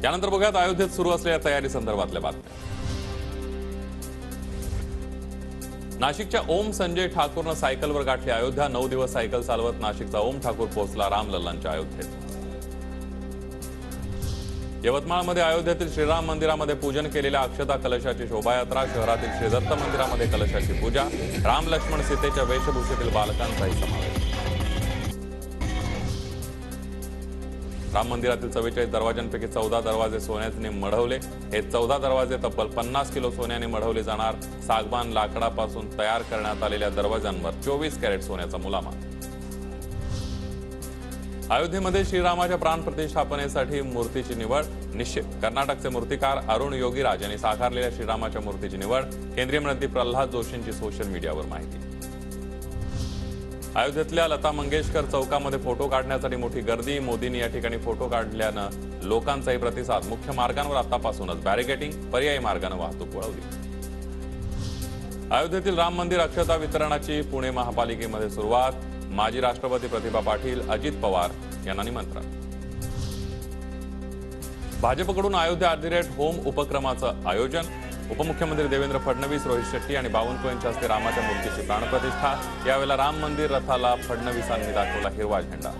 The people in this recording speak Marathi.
यानंतर बघूयात अयोध्येत सुरू असलेल्या तयारी संदर्भातल्या बातम्या। नाशिकच्या ओम संजय ठाकूरनं सायकलवर गाठली अयोध्या। 9 दिवस सायकल चालवत नाशिकचा ओम ठाकूर पोहोचला रामलल्लांच्या अयोध्येत। यवतमाळमध्ये अयोध्येतील श्रीराम मंदिरामध्ये पूजन केलेल्या अक्षता कलशाची शोभायात्रा। शहरातील श्रीदत्त मंदिरामध्ये कलशाची पूजा। राम लक्ष्मण सीतेच्या वेशभूषेतील बालकांचाही समावेश। राम मंदिरातील 44 दरवाजांपैकी 14 दरवाजे सोन्याने मढवले। हे 14 दरवाजे तब्बल 50 किलो सोन्याने मढवले जाणार। सागवान लाकडापासून तयार करण्यात आलेल्या दरवाजांवर 24 कॅरेट सोन्याचा मुलामा। अयोध्येमध्ये श्रीरामाच्या प्राण प्रतिष्ठापनेसाठी मूर्तीची निवड निश्चित। कर्नाटकचे मूर्तिकार अरुण योगीराज यांनी साकारलेल्या श्रीरामाच्या मूर्तीची निवड। केंद्रीय मंत्री प्रल्हाद जोशींची सोशल मीडियावर माहिती। अयोध्येतल्या लता मंगेशकर चौकामध्ये फोटो काढण्यासाठी मोठी गर्दी। मोदींनी या ठिकाणी फोटो काढल्यानं लोकांचाही प्रतिसाद। मुख्य मार्गांवर आतापासूनच बॅरिकेडिंग, पर्यायी मार्गाने वाहतूक वळवली। अयोध्येतील राम मंदिर अक्षता वितरणाची पुणे महापालिकेमध्ये सुरुवात। माजी राष्ट्रपती प्रतिभा पाटील, अजित पवार यांना निमंत्रण। भाजपकडून अयोध्या @होम उपक्रमाचं आयोजन। उपमुख्यमंत्री देवेंद्र फडणवीस, रोहित शेट्टी आणि बावनकुळे यांच्या हस्ते रामाच्या मूर्तीची प्राणप्रतिष्ठा। यावेळेला राम मंदिर रथाला फडणवीसांनी दाखवला हिरवा झेंडा।